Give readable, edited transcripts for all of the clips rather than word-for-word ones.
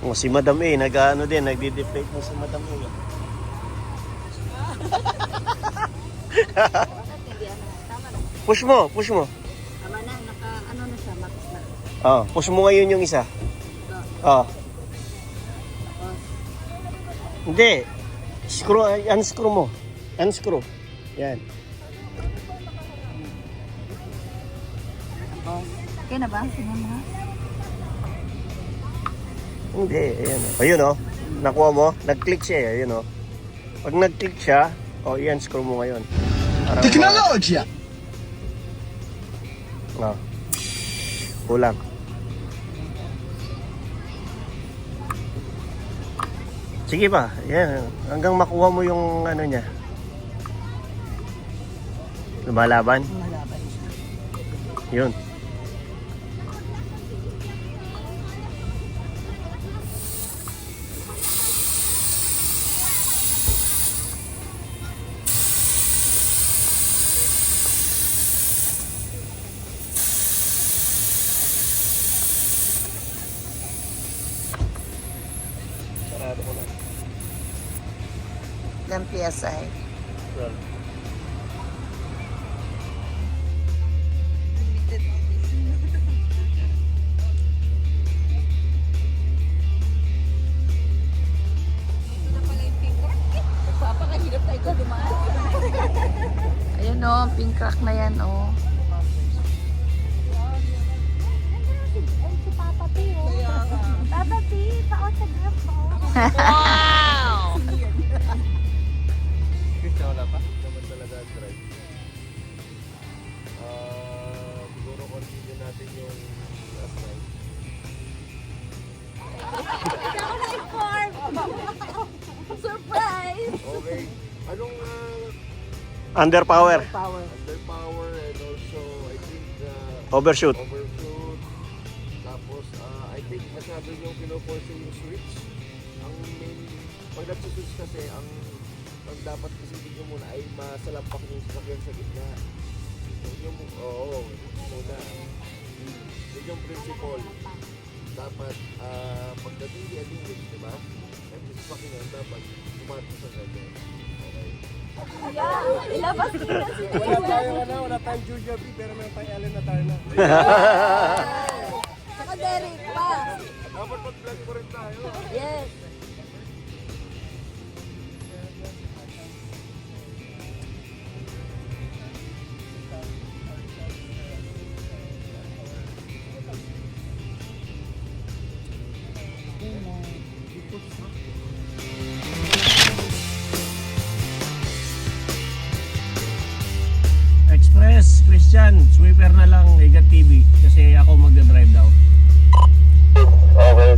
Oh, si Madam A, nag-ano din, nagdi-deflate mo si Madam A. Push mo, push mo. Tama na, ano na siya, max na. Oh, push mo ngayon yung isa. Oh. Tapos, Hindi. Screw, unscrew mo. Unscrew. Yan. tapos. Okay na ba? Tingnan mo nga. Hindi, ayan. Ayun oh. Nakuha mo? Nag-click siya, ayun oh. Pag nag-click siya, oh, i-unscrew mo ngayon. Teknolojiya! Oh. Kulang. Sige pa, yan. Hanggang makuha mo yung ano niya. Lumalaban. Malaban siya. Yun. Sarado ko na. Ilang PSI. Well. Ayan o, pink crack na yan o. Si Papa P, oh. Papa P, pa-autograph ko. Christian, wala pa? Naman talaga drive. Siguro continue natin yung last night. Ako na-inform. Surprise! Okay. Anong underpower? Power. Underpower and also I think Overshoot. overshoot. Tapos I think masyado yung pinoforce yung switch. Ang main, pag nagsuswitch kasi, ang dapat kasi tignan muna ay masalampak yung sasakyan sa gitna. Yung, muna. Yun yung principle. Dapat pagdating yung switch, di ba? Nag-sasakyan yan, dapat tumatas sa ganyan. Okay. Yeah, ilabas nila si Wala tayong Julia B, pero may tayong Ellen na tayo na. Saka Derek pa. Dapat mag-vlog ko rin tayo. Yes. Express, Christian, sweeper na lang, Igat TV. Kasi ako magdadrive daw. Okay.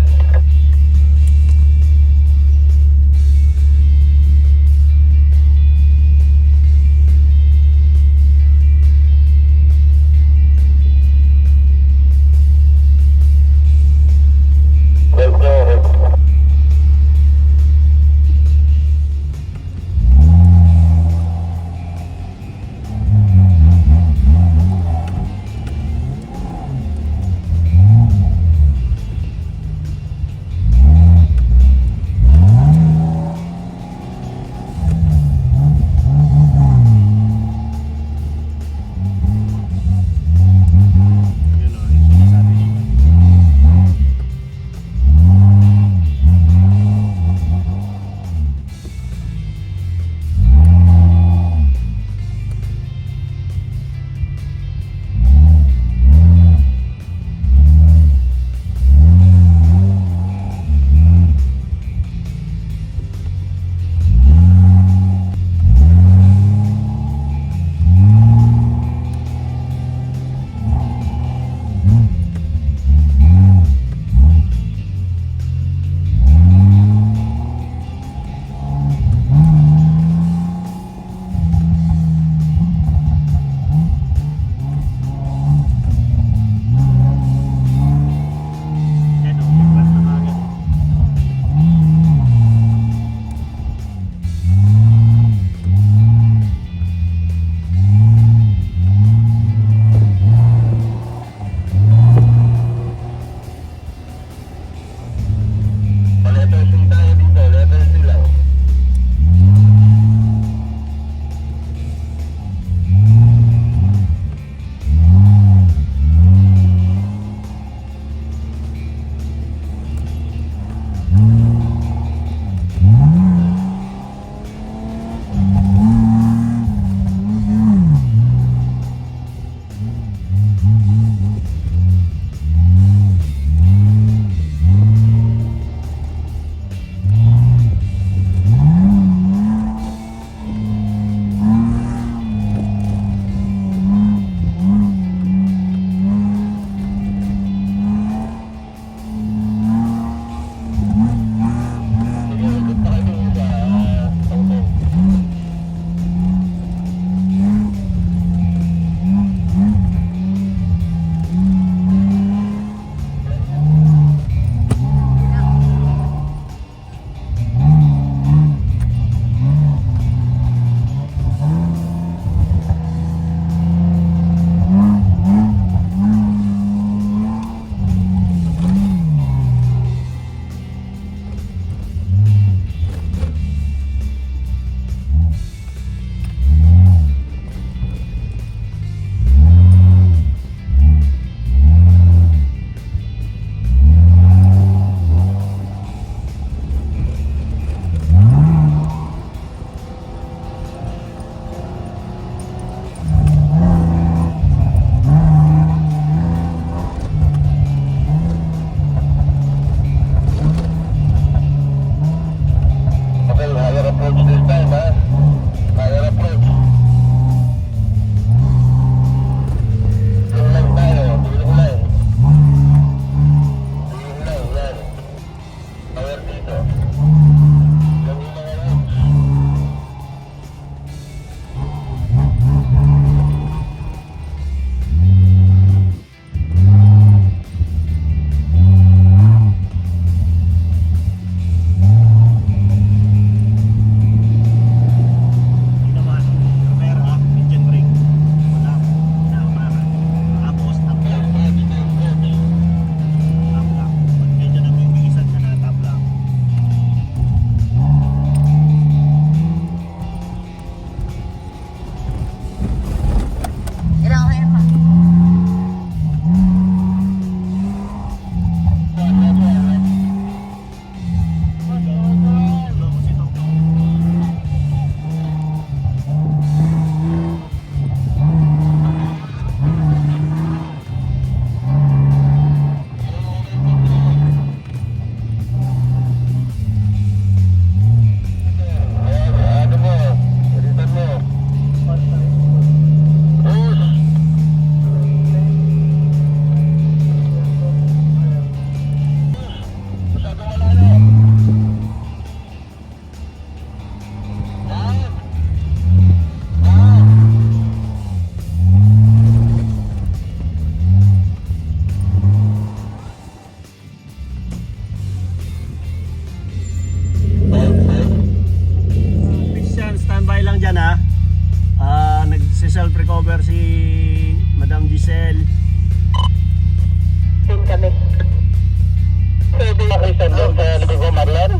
location doon sa likod ko, Marlon?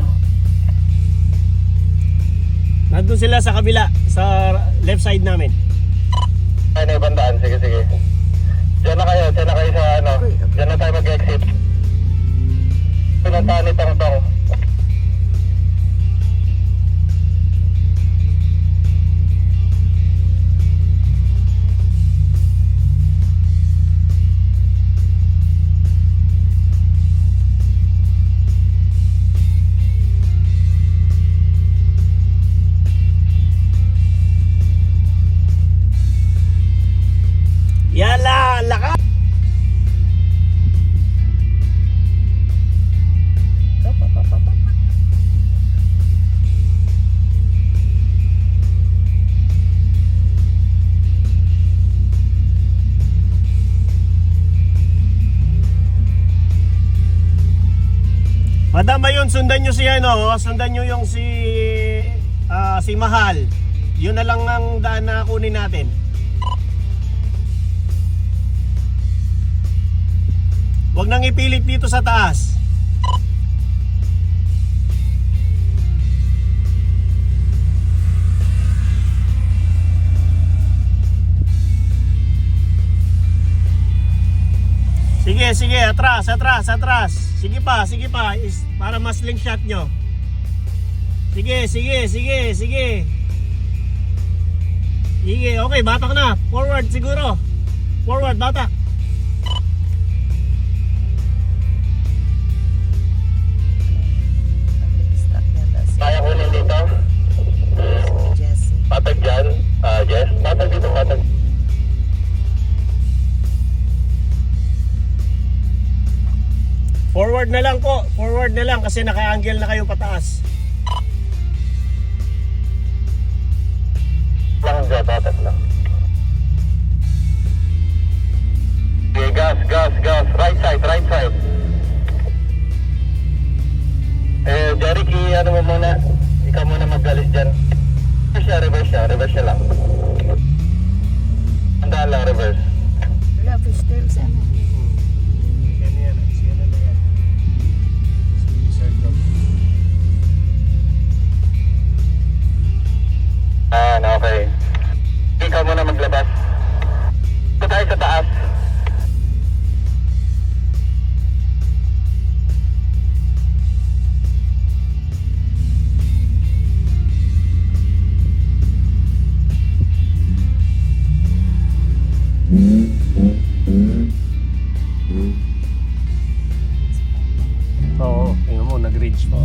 Nandun sila sa kabila, sa left side namin. Ay, na ibang daan. Sige, sige. Diyan na kayo sa ano. Diyan na tayo mag-exit. Pinuntahan ni Tong. Yala, lakas! Madam ba yun, sundan nyo si ano, sundan nyo yung si Mahal. Yun na lang ang daan na kunin natin. Huwag nang ipilit dito sa taas. Sige, atras. Sige pa. Para mas slingshot nyo. Sige. Sige, okay, batak na. Forward siguro. Forward, batak. Kaya kunin dito. Patag dyan. Jess, patag dito, patag. Forward na lang po. Forward na lang kasi naka-angle na kayo pataas. Lang dyan, patag lang. Okay, gas. Right side. Jericky, ano mo muna? Ikaw muna mag-alis dyan. Reverse siya lang. Handaan lang, reverse. Wala, fish tail sa ano. Yan. Si Sir Job. Okay. Ikaw muna maglabas. Ito tayo sa taas. Oo, tingnan mo, nag-ridge pa.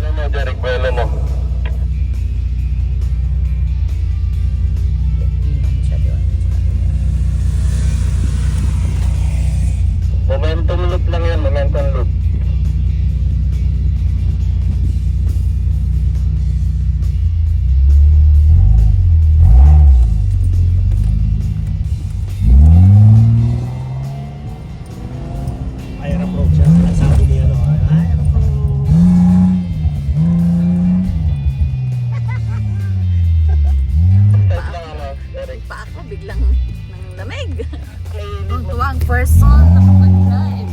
Alam mo, Jeric, buwelo mo. Momentum loop lang yan, momentum loop. Air approach siya. Sabi niya, no? Air approach. Start lang ano, Jeric. Pa ako biglang nang lamig. Ang tuwang person nakapag-drive.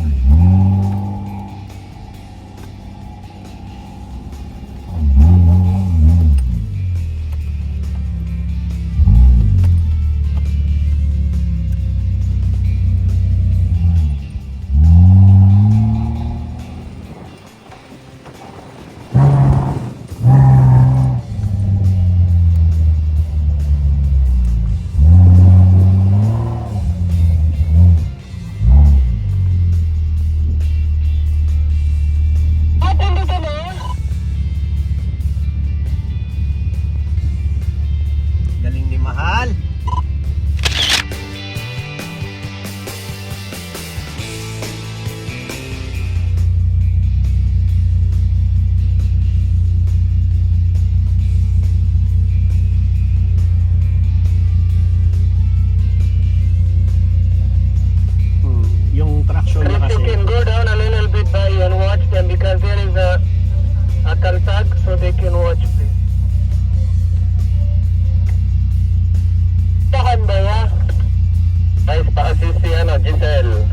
Giselle.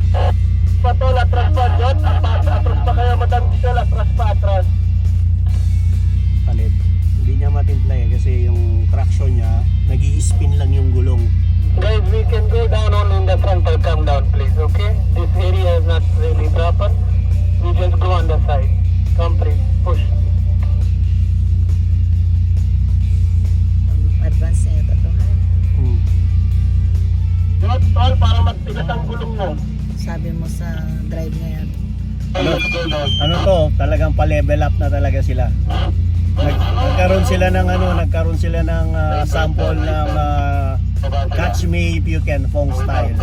Patol, atras pa, John. Atras pa kaya, Madam Giselle. Atras pa, atras. Palit. Hindi niya matimpla eh kasi yung traction niya, nag-i-spin lang yung gulong. Guys, we can go down only in the frontal. Come down, please, okay? This area is not really proper. We just go on the side. Come, please. Push. Advance na ito to, ha? Not tall para magtigas ang gulong mo. Sabi mo sa drive ngayon. Ano to, talagang pa-level up na talaga sila. Nagkaroon sila ng sample ng Catch Me If You Can Fong style.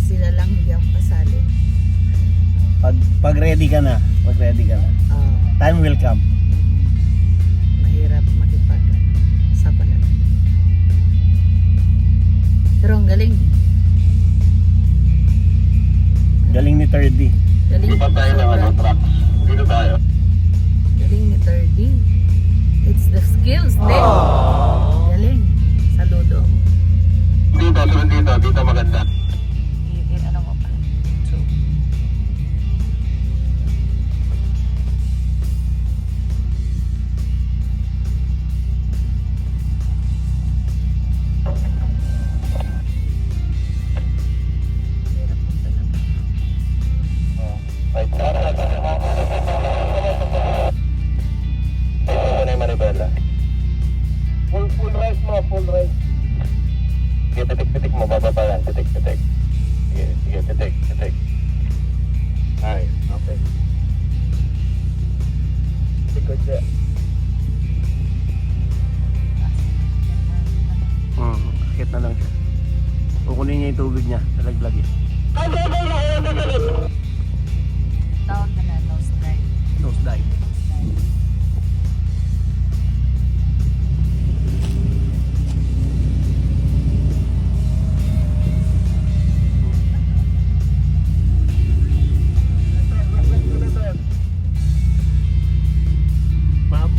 Sila lang hindi ako kasali. Pag ready ka na, Oo. time will come. Mahirap makipag sa pala. Pero ang galing. Galing ni 3D. Galing. Dito tayo ng ano, trucks. Dito tayo. Galing ni 3D. It's the skills din. Galing. Saludo. Dito, sunod dito. Dito maganda. Ano mo pa? So, hirap mo talaga. Right, tara. Ito na yung Maribela. Full rice mo, full rice. Sige, pitik-pitik mo, bababa yan, pitik-pitik. Sige, pitik. Ay, okay. Sikod siya. Akit na lang siya. Kukunin niya yung tubig niya, nalaglag yun. Tawag ka na, nose drive. Nose dive. Ma'am?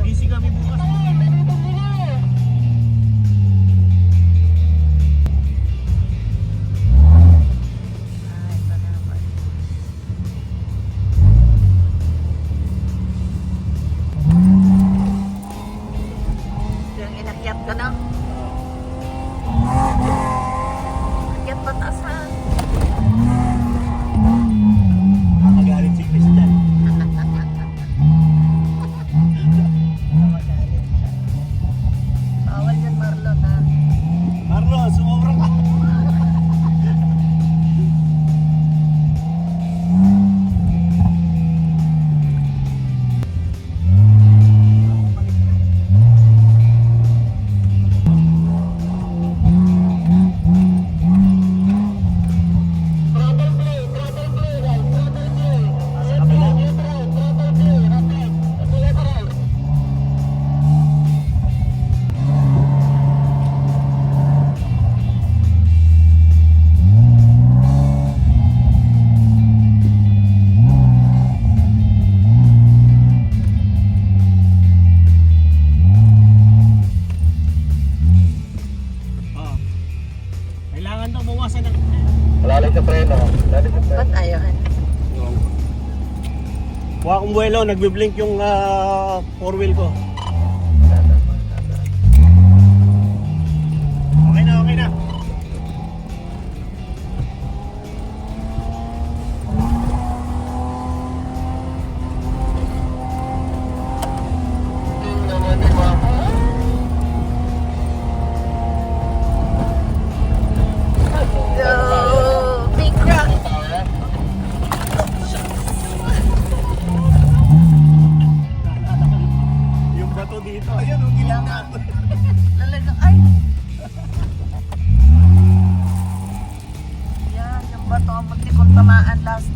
Busy kami bukas. Ay, salamat. Yung inakyat ka na? Akyat patasan. Magalit si Crystal. Bawal yan, Marlon, ha? Marlon, sumobra ka. Kailangan daw bawasan ng... Lalay sa preno. Ba't ayaw, han? Kuha kong buwelo, nagbiblink yung 4-wheel ko. Okay na. Go! Big rock! Yung bato dito, ayan ang ilangan. Lalagang, ay! Yan, yung bato ang munti kong tamaan last